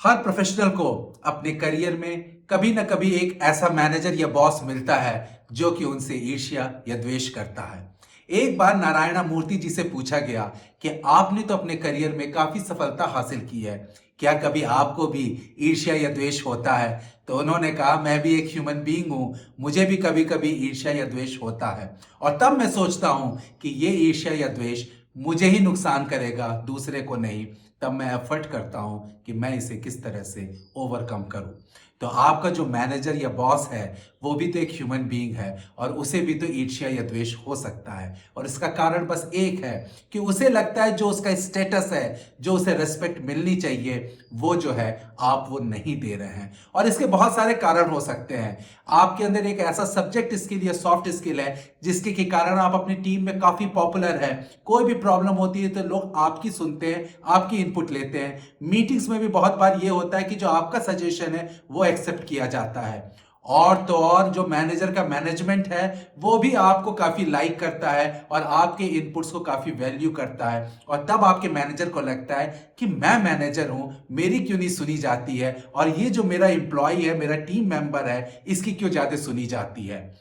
हर professional को अपने career में कभी ना कभी एक ऐसा मैनेजर या बॉस मिलता है जो कि उनसे ईर्ष्या या द्वेष करता है। एक बार नारायणा मूर्ति जी से पूछा गया कि आपने तो अपने करियर में काफी सफलता हासिल की है, क्या कभी आपको भी ईर्ष्या या द्वेष होता है? तो उन्होंने कहा, मैं भी एक ह्यूमन बीइंग हूं, मुझे भी कभी कभी ईर्ष्या या द्वेष होता है। और तब मैं सोचता हूं कि ये ईर्ष्या या द्वेष मुझे ही नुकसान करेगा, दूसरे को नहीं। तब मैं एफर्ट करता हूं कि मैं इसे किस तरह से ओवरकम करूं। तो आपका जो मैनेजर या बॉस है वो भी तो एक ह्यूमन बीइंग है और उसे भी तो ईर्ष्या या द्वेष हो सकता है। और इसका कारण बस एक है कि उसे लगता है जो उसका स्टेटस है, जो उसे रेस्पेक्ट मिलनी चाहिए, वो जो है आप वो नहीं दे रहे हैं। और इसके बहुत सारे कारण हो सकते हैं। आपके अंदर एक ऐसा सब्जेक्ट स्किल या सॉफ्ट स्किल है जिसके के कारण आप अपनी टीम में काफी पॉपुलर है। कोई भी प्रॉब्लम होती है तो लोग आपकी सुनते हैं, आपकी इनपुट लेते हैं। मीटिंग्स में भी बहुत बार ये होता है कि जो आपका सजेशन है वो एक्सेप्ट किया जाता है। और तो और जो मैनेजर का मैनेजमेंट है वो भी आपको काफी लाइक करता है और आपके इनपुट्स को काफी वैल्यू करता है। और तब आपके मैनेजर को लगता है कि मैं मैनेजर हूं, मेरी क्यों नहीं सुनी जाती है, और ये जो मेरा एम्प्लॉय है, मेरा टीम मेंबर है, इसकी क्यों ज्यादा सुनी जाती है।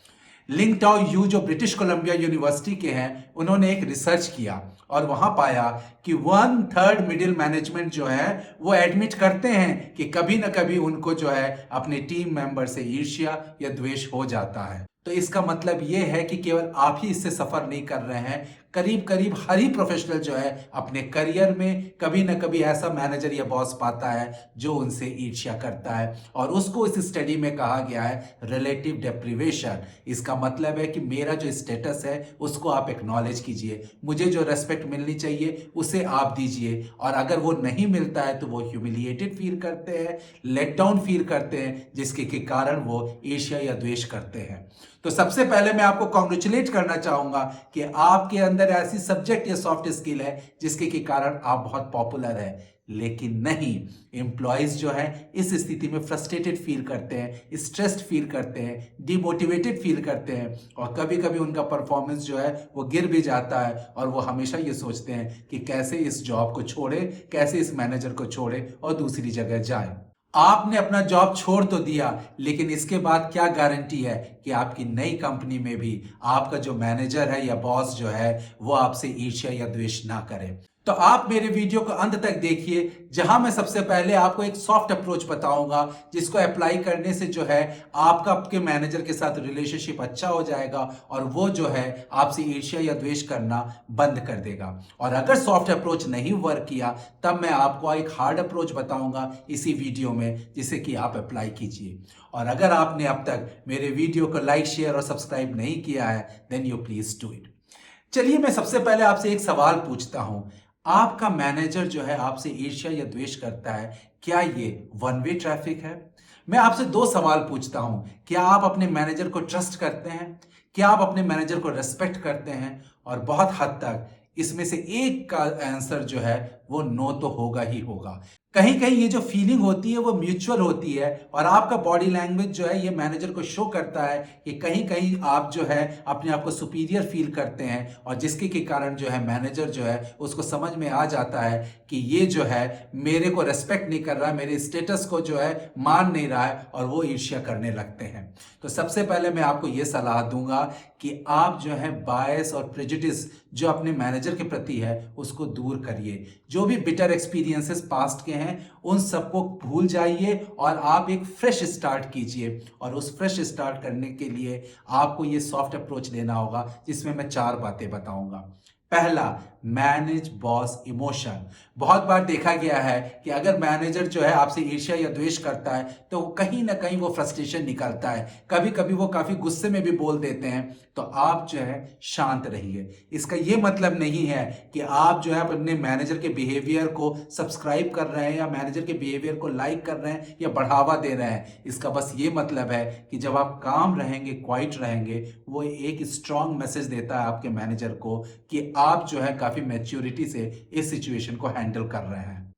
लिंग टाओ यू जो ब्रिटिश कोलंबिया यूनिवर्सिटी के हैं, उन्होंने एक रिसर्च किया और वहां पाया कि 1/3 मिडिल मैनेजमेंट जो है वो एडमिट करते हैं कि कभी ना कभी उनको जो है अपने टीम मेंबर से ईर्ष्या या द्वेष हो जाता है। तो इसका मतलब ये है कि केवल आप ही इससे सफर नहीं कर रहे हैं, करीब करीब हर ही प्रोफेशनल जो है अपने करियर में कभी ना कभी ऐसा मैनेजर या बॉस पाता है जो उनसे ईर्ष्या करता है। और उसको इस स्टडी में कहा गया है रिलेटिव डेप्रिवेशन। इसका मतलब है कि मेरा जो स्टेटस है उसको आप एक्नॉलेज कीजिए, मुझे जो रेस्पेक्ट मिलनी चाहिए उसे आप दीजिए। और अगर वो नहीं मिलता है तो वो ह्यूमिलिएटेड फील करते हैं, लेट डाउन फील करते हैं, जिसके के कारण वो ईर्ष्या या द्वेष करते हैं। तो सबसे पहले मैं आपको कॉन्ग्रेचुलेट करना चाहूंगा कि आपके अंदर ऐसी सब्जेक्ट या सॉफ्ट स्किल है जिसके के कारण आप बहुत पॉपुलर है। लेकिन नहीं, एम्प्लॉयज जो है इस स्थिति में फ्रस्ट्रेटेड फील करते हैं, स्ट्रेस्ड फील करते हैं, डिमोटिवेटेड फील करते हैं, और कभी कभी उनका परफॉर्मेंस जो है वो गिर भी जाता है और वो हमेशा ये सोचते हैं कि कैसे इस जॉब को छोड़े, कैसे इस मैनेजर को छोड़े और दूसरी जगह जाए। आपने अपना जॉब छोड़ तो दिया, लेकिन इसके बाद क्या गारंटी है कि आपकी नई कंपनी में भी आपका जो मैनेजर है या बॉस जो है वो आपसे ईर्ष्या या द्वेष ना करे। तो आप मेरे वीडियो को अंत तक देखिए, जहां मैं सबसे पहले आपको एक सॉफ्ट अप्रोच बताऊंगा जिसको अप्लाई करने से जो है आपका आपके मैनेजर के साथ रिलेशनशिप अच्छा हो जाएगा और वो जो है आपसे ईर्ष्या या द्वेष करना बंद कर देगा। और अगर सॉफ्ट अप्रोच नहीं वर्क किया तब मैं आपको एक हार्ड अप्रोच बताऊंगा इसी वीडियो में, जिसे कि आप अप्लाई कीजिए। और अगर आपने अब तक मेरे वीडियो को लाइक, शेयर और सब्सक्राइब नहीं किया है then you please do it. चलिए मैं सबसे पहले आपसे एक सवाल पूछता हूं, आपका मैनेजर जो है आपसे ईर्ष्या या द्वेष करता है, क्या ये वन वे ट्रैफिक है? मैं आपसे दो सवाल पूछता हूं, क्या आप अपने मैनेजर को ट्रस्ट करते हैं? क्या आप अपने मैनेजर को रेस्पेक्ट करते हैं? और बहुत हद तक इसमें से एक का आंसर जो है वो नो तो होगा ही होगा। कहीं कहीं ये जो फीलिंग होती है वो म्यूचुअल होती है और आपका बॉडी लैंग्वेज जो है ये मैनेजर को शो करता है कि कहीं कहीं आप जो है अपने आप को सुपीरियर फील करते हैं, और जिसके के कारण जो है मैनेजर जो है उसको समझ में आ जाता है कि ये जो है मेरे को रेस्पेक्ट नहीं कर रहा, मेरे स्टेटस को जो है मान नहीं रहा है, और वो ईर्ष्या करने लगते हैं। तो सबसे पहले मैं आपको ये सलाह दूंगा कि आप जो है बायस और प्रेजुडिस जो अपने मैनेजर के प्रति है उसको दूर करिए। जो भी बिटर एक्सपीरियंसेस पास्ट के हैं उन सबको भूल जाइए और आप एक फ्रेश स्टार्ट कीजिए। और उस फ्रेश स्टार्ट करने के लिए आपको ये सॉफ्ट अप्रोच लेना होगा जिसमें मैं 4 बातें बताऊंगा। पहला, मैनेज बॉस इमोशन। बहुत बार देखा गया है कि अगर मैनेजर जो है आपसे ईर्ष्या या द्वेष करता है तो कहीं ना कहीं वो फ्रस्ट्रेशन निकलता है, कभी कभी वो काफी गुस्से में भी बोल देते हैं। तो आप जो है शांत रहिए। इसका ये मतलब नहीं है कि आप जो है अपने मैनेजर के बिहेवियर को सब्सक्राइब कर रहे हैं या मैनेजर के बिहेवियर को लाइक कर रहे हैं या बढ़ावा दे रहे हैं। इसका बस ये मतलब है कि जब आप काम रहेंगे, क्वाइट रहेंगे, वो एक स्ट्रांग मैसेज देता है आपके मैनेजर को कि आप जो है काफी मैच्योरिटी से इस सिचुएशन को हैंडल कर रहे हैं।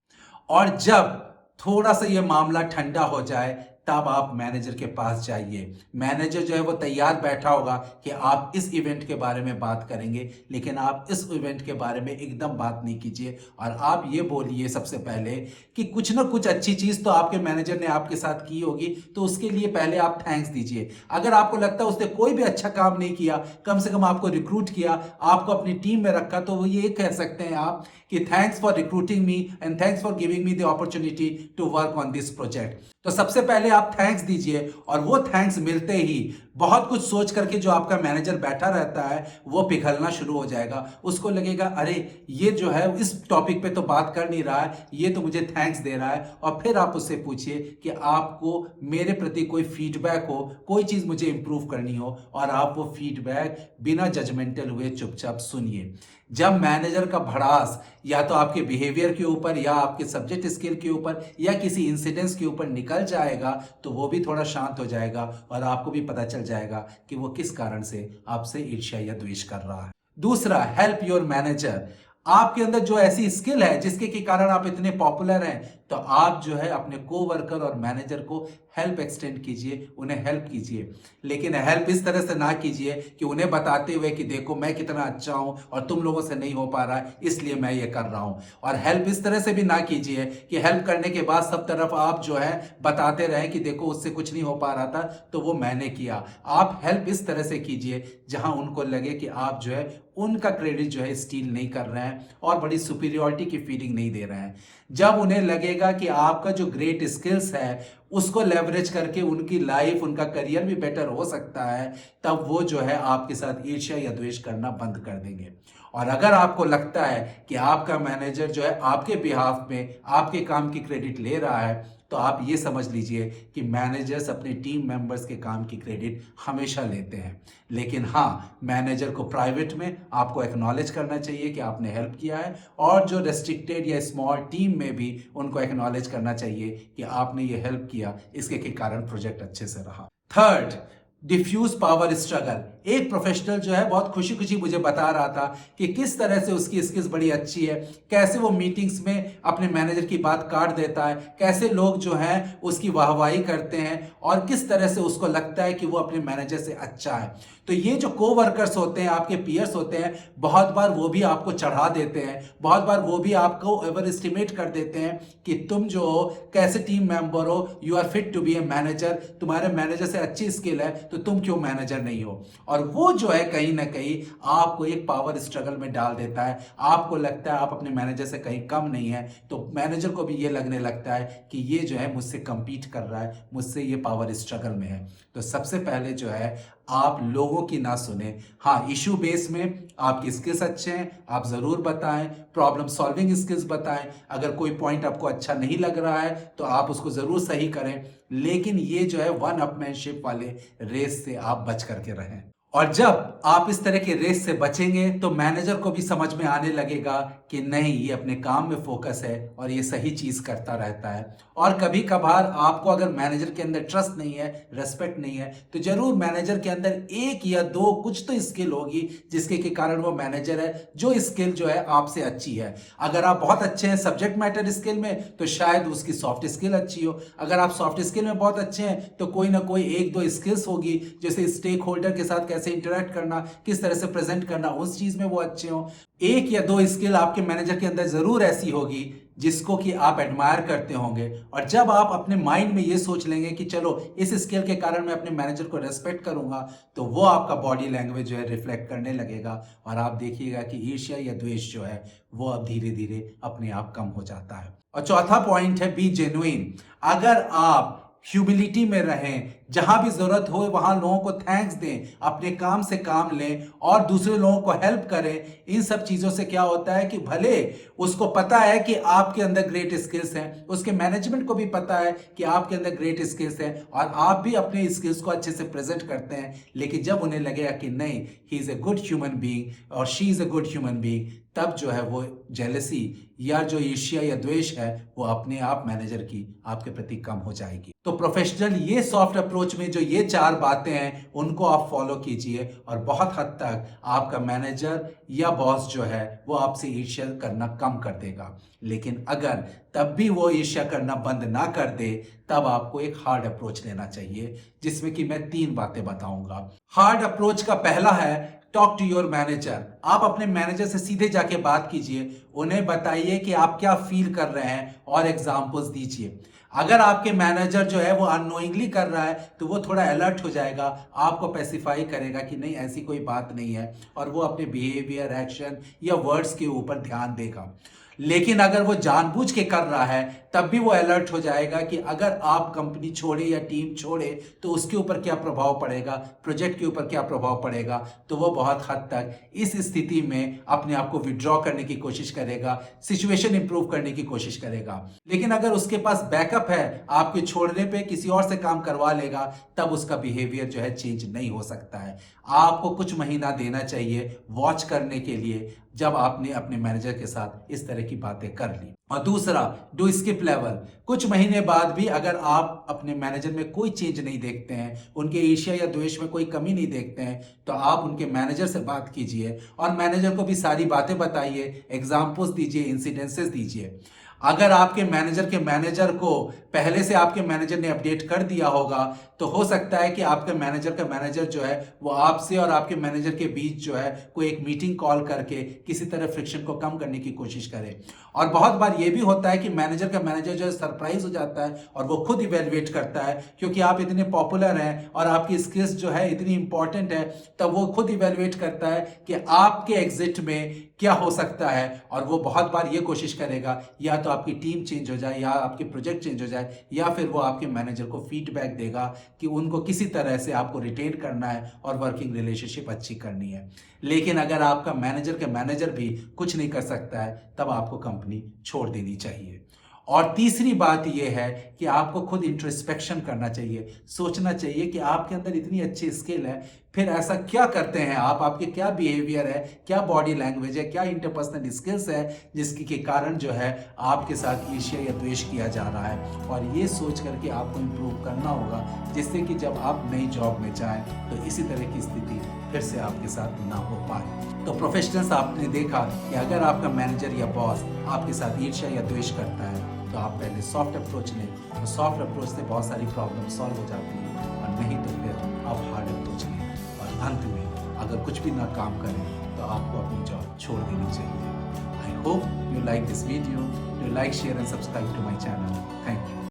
और जब थोड़ा सा ये मामला ठंडा हो जाए तब आप मैनेजर के पास जाइए। मैनेजर जो है वो तैयार बैठा होगा कि आप इस इवेंट के बारे में बात करेंगे, लेकिन आप इस इवेंट के बारे में एकदम बात नहीं कीजिए और आप ये बोलिए सबसे पहले कि कुछ ना कुछ अच्छी चीज़ तो आपके मैनेजर ने आपके साथ की होगी, तो उसके लिए पहले आप थैंक्स दीजिए। अगर आपको लगता है उसने कोई भी अच्छा काम नहीं किया, कम से कम आपको रिक्रूट किया, आपको अपनी टीम में रखा, तो वो ये कह सकते हैं आप कि thanks for recruiting me and thanks for giving me the opportunity to work on this project. तो सबसे पहले आप थैंक्स दीजिए और वो थैंक्स मिलते ही बहुत कुछ सोच करके जो आपका मैनेजर बैठा रहता है वो पिघलना शुरू हो जाएगा। उसको लगेगा अरे ये जो है इस टॉपिक पे तो बात कर नहीं रहा है, ये तो मुझे थैंक्स दे रहा है। और फिर आप उससे पूछिए कि आपको मेरे प्रति कोई फीडबैक हो, कोई चीज़ मुझे इंप्रूव करनी हो, और आप वो फीडबैक बिना जजमेंटल हुए चुपचाप सुनिए। जब मैनेजर का भड़ास या तो आपके बिहेवियर के ऊपर या आपके सब्जेक्ट स्किल के ऊपर या किसी इंसिडेंट्स के ऊपर निकल जाएगा, तो वो भी थोड़ा शांत हो जाएगा और आपको भी पता चल जाएगा कि वो किस कारण से आपसे ईर्ष्या या द्वेष कर रहा है। दूसरा, हेल्प योर मैनेजर। आपके अंदर जो ऐसी स्किल है जिसके के कारण आप इतने पॉपुलर हैं, तो आप जो है अपने कोवर्कर और मैनेजर को हेल्प एक्सटेंड कीजिए, उन्हें हेल्प कीजिए। लेकिन हेल्प इस तरह से ना कीजिए कि उन्हें बताते हुए कि देखो मैं कितना अच्छा हूं और तुम लोगों से नहीं हो पा रहा है इसलिए मैं ये कर रहा हूं। और हेल्प इस तरह से भी ना कीजिए कि हेल्प करने के बाद सब तरफ आप जो है बताते रहें कि देखो उससे कुछ नहीं हो पा रहा था तो वो मैंने किया। आप हेल्प इस तरह से कीजिए जहां उनको लगे कि आप जो है उनका क्रेडिट जो है स्टील नहीं कर रहे हैं और बड़ी सुपीरियरिटी की फीलिंग नहीं दे रहे हैं। जब उन्हें लगेगा कि आपका जो ग्रेट स्किल्स है उसको लेवरेज करके उनकी लाइफ, उनका करियर भी बेटर हो सकता है, तब वो जो है आपके साथ ईर्ष्या या द्वेष करना बंद कर देंगे। और अगर आपको लगता है कि आपका मैनेजर जो है आपके बिहाफ में आपके काम की क्रेडिट ले रहा है, तो आप ये समझ लीजिए कि मैनेजर्स अपने टीम मेंबर्स के काम की क्रेडिट हमेशा लेते हैं। लेकिन हाँ, मैनेजर को प्राइवेट में आपको एक्नॉलेज करना चाहिए कि आपने हेल्प किया है, और जो रेस्ट्रिक्टेड या स्मॉल टीम में भी उनको एक्नॉलेज करना चाहिए कि आपने ये हेल्प किया, इसके के कारण प्रोजेक्ट अच्छे से रहा। Third, diffuse power struggle. एक प्रोफेशनल जो है बहुत खुशी खुशी मुझे बता रहा था कि किस तरह से उसकी स्किल्स बड़ी अच्छी है, कैसे वो मीटिंग्स में अपने मैनेजर की बात काट देता है, कैसे लोग जो हैं उसकी वाहवाही करते हैं और किस तरह से उसको लगता है कि वो अपने मैनेजर से अच्छा है। तो ये जो कोवर्कर्स होते हैं, आपके पीयर्स होते हैं, बहुत बार वो भी आपको चढ़ा देते हैं, बहुत बार वो भी आपको ओवर एस्टिमेट कर देते हैं कि तुम जो हो कैसे टीम मेंबर हो, you are fit to be a manager, तुम्हारे मैनेजर से अच्छी स्किल है तो तुम क्यों मैनेजर नहीं हो। और वो जो है कहीं ना कहीं आपको एक पावर स्ट्रगल में डाल देता है। आपको लगता है आप अपने मैनेजर से कहीं कम नहीं है, तो मैनेजर को भी ये लगने लगता है कि ये जो है मुझसे compete कर रहा है, मुझसे ये पावर स्ट्रगल में है। तो सबसे पहले जो है आप लोगों की ना सुने। हाँ, इशू बेस में आपकी स्किल्स अच्छे हैं, आप ज़रूर बताएं, प्रॉब्लम सॉल्विंग स्किल्स बताएं। अगर कोई पॉइंट आपको अच्छा नहीं लग रहा है तो आप उसको ज़रूर सही करें, लेकिन ये जो है वन अपमैनशिप वाले रेस से आप बच करके रहें। और जब आप इस तरह के रेस से बचेंगे तो मैनेजर को भी समझ में आने लगेगा कि नहीं, ये अपने काम में फोकस है और ये सही चीज करता रहता है। और कभी कभार आपको अगर मैनेजर के अंदर ट्रस्ट नहीं है, रेस्पेक्ट नहीं है, तो जरूर मैनेजर के अंदर एक या दो कुछ तो स्किल होगी जिसके के कारण वो मैनेजर है, जो स्किल जो है आपसे अच्छी है। अगर आप बहुत अच्छे हैं सब्जेक्ट मैटर स्किल में तो शायद उसकी सॉफ्ट स्किल अच्छी हो। अगर आप सॉफ्ट स्किल में बहुत अच्छे हैं तो कोई ना कोई एक दो स्किल्स होगी, जैसे स्टेक होल्डर के साथ कैसे इंटरेक्ट करना, किस तरह से प्रेजेंट करना, उस चीज में वो अच्छे हो। एक या दो स्किल आपके मैनेजर के अंदर जरूर ऐसी होगी जिसको कि आप एडमायर करते होंगे। और जब आप अपने माइंड में ये सोच लेंगे कि चलो इस स्किल के कारण मैं अपने मैनेजर को रेस्पेक्ट करूंगा, तो वो आपका बॉडी लैंग्वेज जो है रिफ्लेक्ट करने लगेगा और आप देखिएगा कि ईर्ष्या या द्वेष जो है वो अब धीरे धीरे अपने आप कम हो जाता है। और चौथा पॉइंट है बी जेन्युइन। अगर आप ह्यूमिलिटी में रहें, जहां भी जरूरत हो वहां लोगों को थैंक्स दें, अपने काम से काम लें और दूसरे लोगों को हेल्प करें, इन सब चीजों से क्या होता है कि भले उसको पता है कि आपके अंदर ग्रेट स्किल्स हैं, उसके मैनेजमेंट को भी पता है कि आपके अंदर ग्रेट स्किल्स हैं और आप भी अपने स्किल्स को अच्छे से प्रेजेंट करते हैं, लेकिन जब उन्हें लगेगा कि नहीं, he is a good human being और she is a good human being, तब जो है वो जेलसी या जो ईर्ष्या या द्वेष है वो अपने आप मैनेजर की आपके प्रति कम हो जाएगी। तो प्रोफेशनल ये सॉफ्ट अप्रोच में जो ये 4 बातें हैं उनको आप फॉलो कीजिए और बहुत हद तक आपका मैनेजर या बॉस जो है वो आपसे ईर्ष्या करना कम कर देगा। लेकिन अगर तब भी वो ईर्ष्या करना बंद ना कर दे तब आपको एक हार्ड अप्रोच लेना चाहिए, जिसमें कि मैं 3 बातें बताऊंगा। हार्ड अप्रोच का पहला है टॉक टू योर मैनेजर। आप अपने मैनेजर से सीधे जाके बात कीजिए, उन्हें बताइए कि आप क्या फील कर रहे हैं और एग्जाम्पल्स दीजिए। अगर आपके मैनेजर जो है वो अननोइंगली कर रहा है तो वो थोड़ा अलर्ट हो जाएगा, आपको स्पेसिफाई करेगा कि नहीं ऐसी कोई बात नहीं है और वो अपने बिहेवियर, एक्शन या वर्ड्स के ऊपर ध्यान देगा। लेकिन अगर वो जानबूझ के कर रहा है तब भी वो अलर्ट हो जाएगा कि अगर आप कंपनी छोड़े या टीम छोड़े तो उसके ऊपर क्या प्रभाव पड़ेगा, प्रोजेक्ट के ऊपर क्या प्रभाव पड़ेगा। तो वो बहुत हद तक इस स्थिति में अपने आप को विड्रॉ करने की कोशिश करेगा, सिचुएशन इंप्रूव करने की कोशिश करेगा। लेकिन अगर उसके पास बैकअप है, आपके छोड़ने पे किसी और से काम करवा लेगा, तब उसका बिहेवियर जो है चेंज नहीं हो सकता है। आपको कुछ महीना देना चाहिए वॉच करने के लिए जब आपने अपने मैनेजर के साथ इस तरह की बातें कर ली। और दूसरा, डू स्किप लेवल। कुछ महीने बाद भी अगर आप अपने मैनेजर में कोई चेंज नहीं देखते हैं, उनके ईर्ष्या या द्वेष में कोई कमी नहीं देखते हैं, तो आप उनके मैनेजर से बात कीजिए और मैनेजर को भी सारी बातें बताइए, एग्जाम्पल्स दीजिए, इंसिडेंसेस दीजिए। अगर आपके मैनेजर के मैनेजर को पहले से आपके मैनेजर ने अपडेट कर दिया होगा तो हो सकता है कि आपके मैनेजर का मैनेजर जो है वो आपसे और आपके मैनेजर के बीच जो है कोई एक मीटिंग कॉल करके किसी तरह फ्रिक्शन को कम करने की कोशिश करे। और बहुत बार ये भी होता है कि मैनेजर का मैनेजर जो है सरप्राइज हो जाता है और वो खुद इवेलुएट करता है, क्योंकि आप इतने पॉपुलर हैं और आपकी स्किल्स जो है इतनी इंपॉर्टेंट है, तब वो खुद इवेलुएट करता है कि आपके एग्जिट में क्या हो सकता है। और वो बहुत बार ये कोशिश करेगा या तो आपकी टीम चेंज हो जाए या आपके प्रोजेक्ट चेंज हो जाए, या फिर वो आपके मैनेजर को फीडबैक देगा कि उनको किसी तरह से आपको रिटेन करना है और वर्किंग रिलेशनशिप अच्छी करनी है। लेकिन अगर आपका मैनेजर का मैनेजर भी कुछ नहीं कर सकता है तब आपको कंपनी छोड़ देनी चाहिए। और तीसरी बात यह है कि आपको खुद इंट्रोस्पेक्शन करना चाहिए, सोचना चाहिए कि आपके अंदर इतनी अच्छी स्किल है, फिर ऐसा क्या करते हैं आप, आपके क्या बिहेवियर है, क्या बॉडी लैंग्वेज है, क्या इंटरपर्सनल स्किल्स है जिसके के कारण जो है आपके साथ ईर्ष्या या द्वेष किया जा रहा है। और ये सोच करके आपको इम्प्रूव करना होगा, जिससे कि जब आप नई जॉब में जाएं तो इसी तरह की स्थिति फिर से आपके साथ ना हो पाए। तो प्रोफेशनल्स, आपने देखा कि अगर आपका मैनेजर या बॉस आपके साथ ईर्ष्या या द्वेष करता है तो आप पहले सॉफ्ट अप्रोच लें, तो सॉफ्ट अप्रोच से बहुत सारी प्रॉब्लम सॉल्व हो जाती है, और नहीं तो फिर आप हार्ड अप्रोच लें और अंत में अगर कुछ भी ना काम करें तो आपको अपनी जॉब छोड़ देनी चाहिए। I hope you like this video. Do like, share and subscribe to my channel. Thank you.